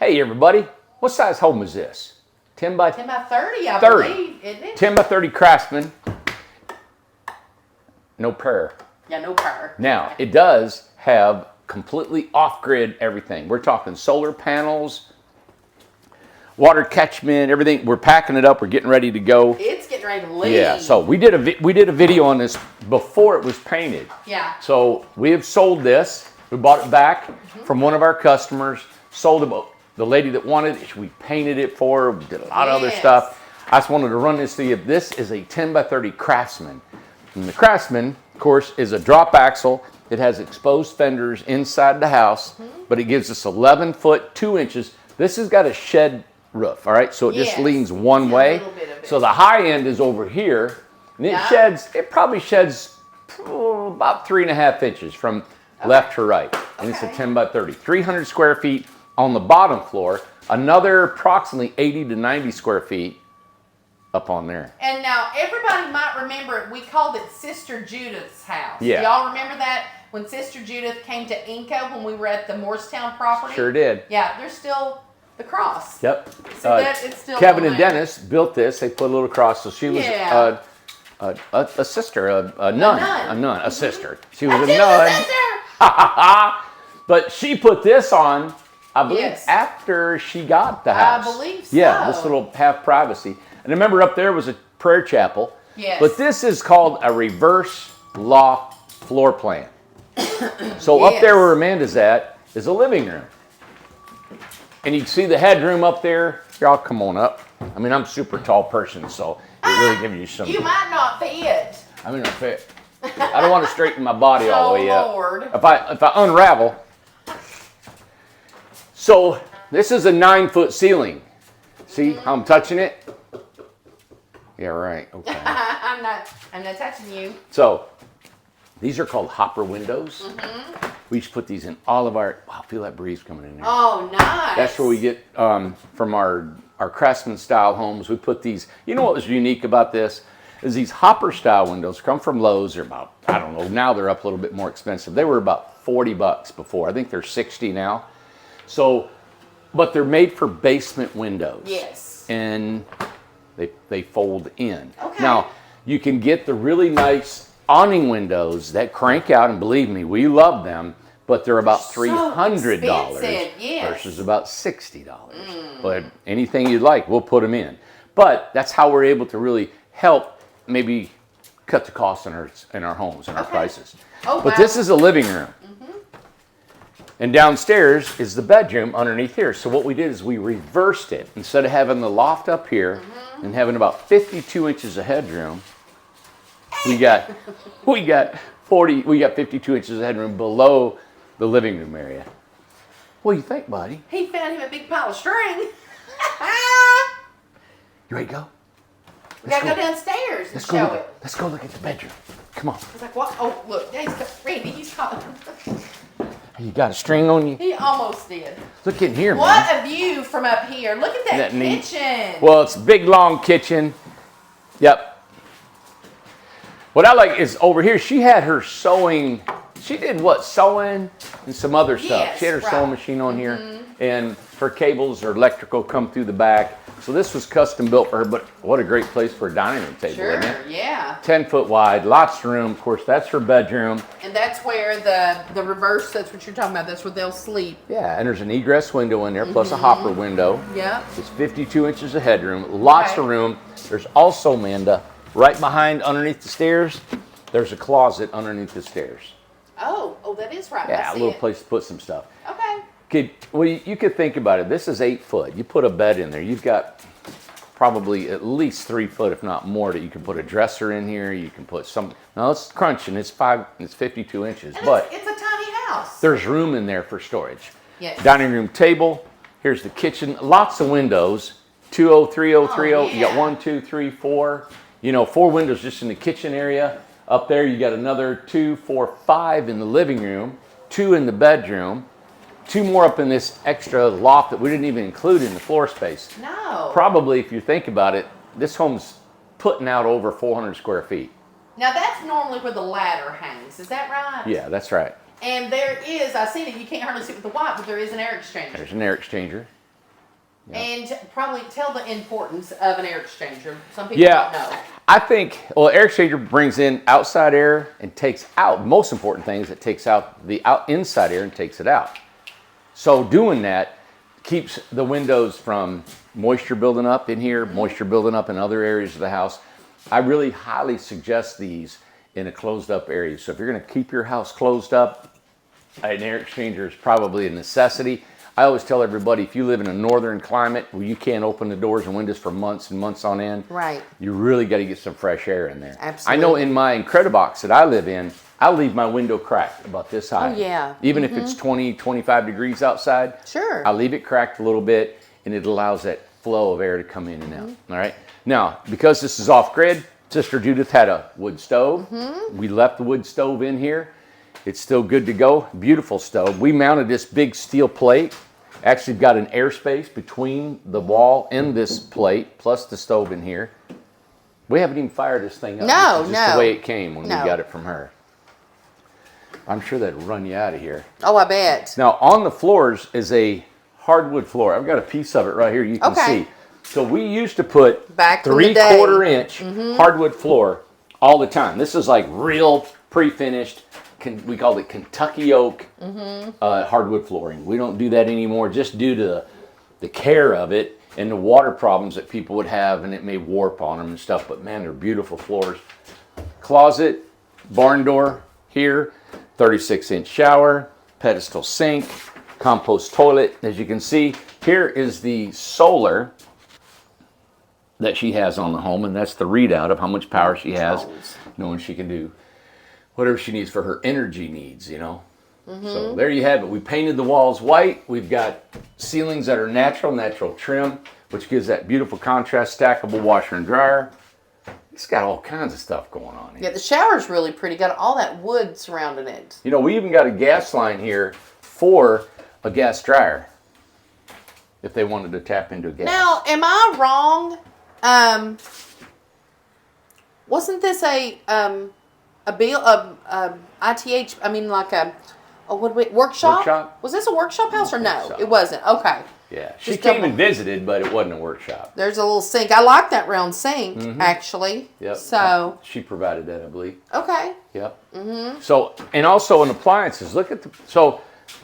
Hey everybody, what size home is this? 10 by 30, I 30. believe, isn't it? 10 by 30 Craftsman. No prayer. Yeah, no prayer. Now, it does have completely off-grid everything. We're talking solar panels, water catchment, everything. We're packing it up. We're getting ready to go. It's getting ready to leave. Yeah, so we did a video on this before it was painted. Yeah. So we have sold this. We bought it back from one of our customers. Sold it. The lady that wanted it, we painted it for her. We did a lot of other stuff. I just wanted to run this to you. This is a 10 by 30 Craftsman. And the Craftsman, of course, is a drop axle. It has exposed fenders inside the house, but it gives us 11 foot 2 inches. This has got a shed roof, all right? So it just leans one way. So the high end is over here, and it probably sheds about 3.5 inches from left to right. And it's a 10 by 30, 300 square feet on the bottom floor, another approximately 80 to 90 square feet up on there. And now everybody might remember it. We called it Sister Judith's house. Yeah. Y'all remember that? When Sister Judith came to Inca when we were at the Morristown property? Sure did. Yeah, there's still the cross. Yep. So it's still Kevin and Dennis built this. They put a little cross. So she was a sister, a nun, a sister. She was a nun. But she put this on, I believe, after she got the house. I believe so. Yeah, this little half privacy. And remember up there was a prayer chapel. Yes. But this is called a reverse loft floor plan. So up there where Amanda's at is a living room. And you can see the headroom up there. Y'all come on up. I mean, I'm a super tall person, so it really gives you some... You might not fit. I mean, I fit. I don't want to straighten my body all the way up. Lord. If I unravel... So this is a 9-foot ceiling. See how I'm touching it? Yeah, right. Okay. I'm not touching you. So these are called hopper windows. We used to put these in all of our. Wow, feel that breeze coming in there. Oh, nice. That's where we get from our Craftsman style homes. We put these. You know what was unique about this is these hopper style windows come from Lowe's. They're about, I don't know. Now they're up a little bit more expensive. They were about $40 before. I think they're 60 now. So, but they're made for basement windows. Yes. And they fold in. Okay. Now, you can get the really nice awning windows that crank out, and believe me, we love them, but they're about $300 versus about $60. But anything you'd like, we'll put them in. But that's how we're able to really help maybe cut the cost in our homes and our prices. Oh, but this is a living room. And downstairs is the bedroom underneath here. So what we did is we reversed it. Instead of having the loft up here and having about 52 inches of headroom, we got 52 inches of headroom below the living room area. What do you think, buddy? He found him a big pile of string. You ready to go? We gotta go downstairs and show it. Let's go look at the bedroom. Come on. He's like, what? Oh, look, Randy, he's calling. You got a string on you? He almost did. Look in here, man. What a view from up here. Look at that kitchen. Neat? Well, it's a big, long kitchen. Yep. What I like is over here, she had her sewing. She did what? Sewing and some other stuff. Yes, She had her sewing machine on here. And her cables or electrical come through the back. So this was custom built for her, but what a great place for a dining room table, isn't it? Yeah. 10 foot wide, lots of room. Of course, that's her bedroom. And that's where the reverse, that's what you're talking about. That's where they'll sleep. Yeah, and there's an egress window in there, plus a hopper window. Yeah. It's 52 inches of headroom, lots of room. There's also, Amanda, right behind, underneath the stairs, there's a closet underneath the stairs. Oh, that is right. Yeah, a little place to put some stuff. Okay. Well, you could think about it. This is 8 foot. You put a bed in there. You've got probably at least 3 foot, if not more, that you can put a dresser in here. You can put some. Now it's crunching. It's 52 inches, but it's a tiny house. There's room in there for storage. Yes. Dining room table. Here's the kitchen. Lots of windows. 203030. You got 1, 2, 3, 4. 4 windows just in the kitchen area. Up there, you got another 2, 4, 5 in the living room. 2 in the bedroom. 2 more up in this extra loft that we didn't even include in the floor space. No. Probably, if you think about it, this home's putting out over 400 square feet. Now, that's normally where the ladder hangs. Is that right? Yeah, that's right. And there is, I see that you can't hardly see with the white, but there is an air exchanger. There's an air exchanger. And probably tell the importance of an air exchanger. Some people don't know. I think, well, air exchanger brings in outside air and takes out, most important thing is it takes out the inside air and takes it out. So doing that keeps the windows from moisture building up in here, moisture building up in other areas of the house. I really highly suggest these in a closed up area. So if you're going to keep your house closed up, an air exchanger is probably a necessity. I always tell everybody, if you live in a northern climate where you can't open the doors and windows for months and months on end, right, you really got to get some fresh air in there. Absolutely. I know in my Incredibox that I live in, I leave my window cracked about this high. Oh, yeah. Even if it's 20, 25 degrees outside, sure, I leave it cracked a little bit, and it allows that flow of air to come in and out. All right. Now, because this is off grid, Sister Judith had a wood stove. We left the wood stove in here. It's still good to go. Beautiful stove. We mounted this big steel plate. Actually got an airspace between the wall and this plate, plus the stove in here. We haven't even fired this thing up. No, this is just the way it came when we got it from her. I'm sure that'd run you out of here. Oh, I bet. Now, on the floors is a hardwood floor. I've got a piece of it right here you can see. So we used to put back 3/4 inch hardwood floor all the time. This is like real pre-finished. We called it Kentucky oak hardwood flooring. We don't do that anymore just due to the care of it and the water problems that people would have, and it may warp on them and stuff. But man, they're beautiful floors. Closet, barn door here, 36-inch shower, pedestal sink, compost toilet. As you can see, here is the solar that she has on the home, and that's the readout of how much power she has, knowing she can do whatever she needs for her energy needs, you know. So there you have it. We painted the walls white. We've got ceilings that are natural trim, which gives that beautiful contrast, stackable washer and dryer. It's got all kinds of stuff going on here. Yeah, the shower's really pretty. Got all that wood surrounding it. You know, we even got a gas line here for a gas dryer if they wanted to tap into a gas. Now, am I wrong? Wasn't this a ITH? I mean, like a workshop? Workshop? Was this a workshop house or no? It wasn't. Okay. Yeah, she came and visited, but it wasn't a workshop. There's a little sink. I like that round sink, actually. Yep. So she provided that, I believe. okay. Yep. So, and also in appliances, look at so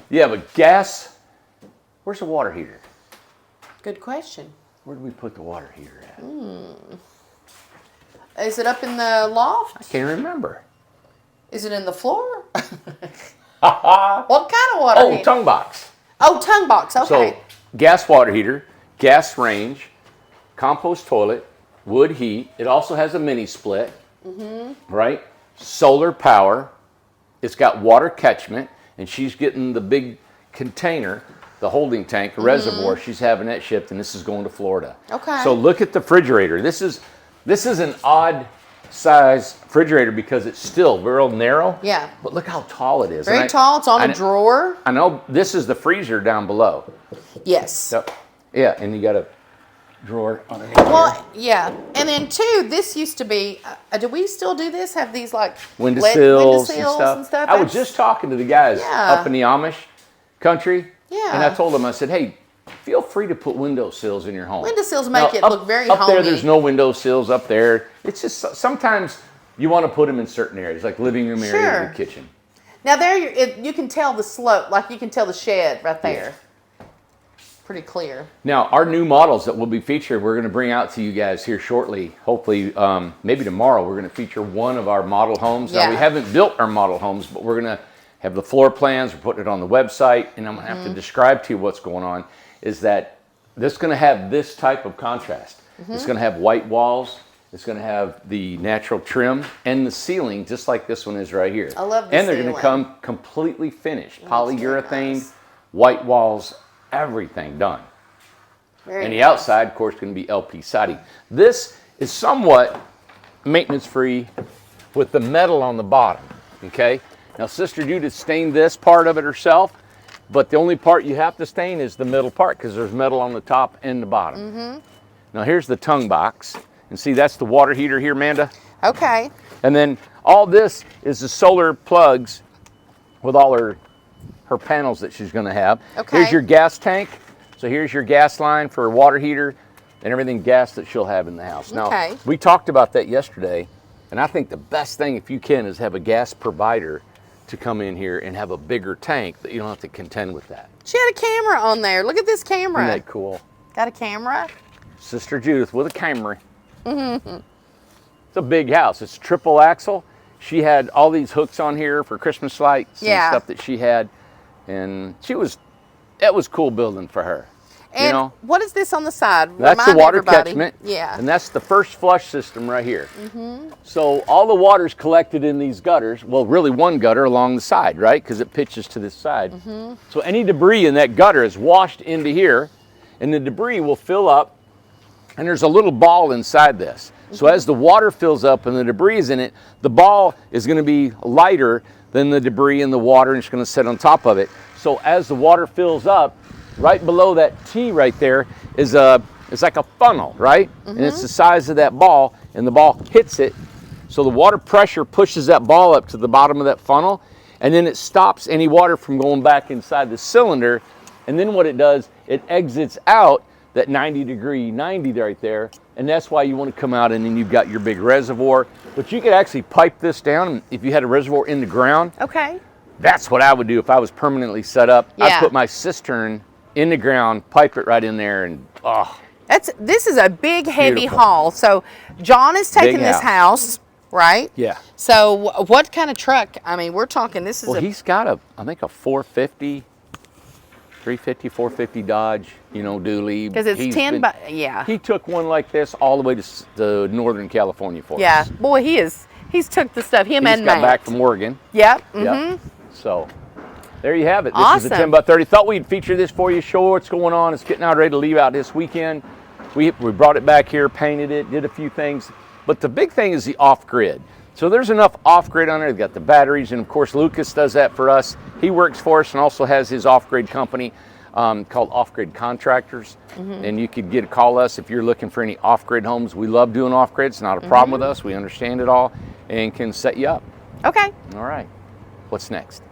you have a gas. Where's the water heater? Good question. Where do we put the water heater at? Is it up in the loft? I can't remember. Is it in the floor? What kind of water heater? Tongue box. Oh, tongue box. Okay. So, gas water heater, gas range, compost toilet, wood heat. It also has a mini split, right? Solar power. It's got water catchment, and she's getting the big container, the holding tank, a reservoir. She's having that shipped, and this is going to Florida. Okay. So look at the refrigerator. This is an odd size refrigerator because it's still real narrow. Yeah. But look how tall it is. Very tall. It's on a drawer. I know this is the freezer down below. Yes. Yep. Yeah, and you got a drawer underneath. Well, yeah. And then two, this used to be, do we still do this? Have these like windowsills and stuff? I was just talking to the guys Yeah. up in the Amish country. Yeah. And I told them, I said, hey, feel free to put windowsills in your home. Windowsills make it look very Up homey. there, there's no windowsills up there. It's just sometimes you want to put them in certain areas, like living room area Sure. or the kitchen. Now there you can tell the slope, like you can tell the shed right there. Pretty clear. Now, our new models that will be featured, we're going to bring out to you guys here shortly. Hopefully, maybe tomorrow, we're going to feature one of our model homes. Yeah. Now, we haven't built our model homes, but we're going to have the floor plans. We're putting it on the website, and I'm going to have to describe to you what's going on. Is that this is going to have this type of contrast. It's going to have white walls. It's going to have the natural trim and the ceiling, just like this one is right here. I love the And they're going to come completely finished, polyurethane, nice. white walls, everything done. Very And the nice. outside, of course, can be LP siding. This is somewhat maintenance-free with the metal on the bottom, okay? Now, Sister Judith stained this part of it herself, but the only part you have to stain is the middle part because there's metal on the top and the bottom. Now, here's the tongue box. And see, that's the water heater here, Amanda. Okay. And then all this is the solar plugs with all her panels that she's going to have. Okay. Here's your gas tank. So here's your gas line for a water heater and everything gas that she'll have in the house. Now, Okay. we talked about that yesterday, and I think the best thing, if you can, is have a gas provider to come in here and have a bigger tank that you don't have to contend with that. She had a camera on there. Look at this camera. Isn't that cool? Got a camera? Sister Judith with a camera. It's a big house. It's triple axle. She had all these hooks on here for Christmas lights and stuff that she had, and it was cool building for her. And you know, what is this on the side? that's Remind the water everybody. catchment. Yeah. And that's the first flush system right here. So all the water's collected in these gutters. Well, really one gutter along the side, right? Because it pitches to this side. So any debris in that gutter is washed into here, and the debris will fill up, and there's a little ball inside this. So as the water fills up and the debris is in it, the ball is going to be lighter than the debris in the water, and it's going to sit on top of it. So as the water fills up, right below that T right there is it's like a funnel, right? And it's the size of that ball, and the ball hits it. So the water pressure pushes that ball up to the bottom of that funnel, and then it stops any water from going back inside the cylinder. And then what it does, it exits out that 90 right there, and that's why you want to come out, and then you've got your big reservoir. But you could actually pipe this down if you had a reservoir in the ground. Okay. That's what I would do if I was permanently set up. Yeah. I'd put my cistern in the ground, pipe it right in there, and This is a big, heavy Beautiful. haul. So John is taking Big this house, right? yeah. So what kind of truck? I mean, we're talking. This is Well, a he's got I think a 450, 350, 450 Dodge, dually. because it's He's 10 been- by yeah. He took one like this all the way to Northern California for Yeah, us. boy, he's took the stuff. Him He and just got Matt. back from Oregon. Yep. Yep. So there you have it. This is Awesome. the 10x30. Thought we'd feature this for you, show what's going on. It's getting out ready to leave out this weekend. We brought it back here, painted it, did a few things. But the big thing is the off-grid. So there's enough off-grid on there. They've got the batteries, and of course Lucas does that for us. He works for us and also has his off-grid company called Off-Grid Contractors. And you could call us if you're looking for any off-grid homes. We love doing off-grid. It's not a problem with us. We understand it all and can set you up. Okay. All right. What's next?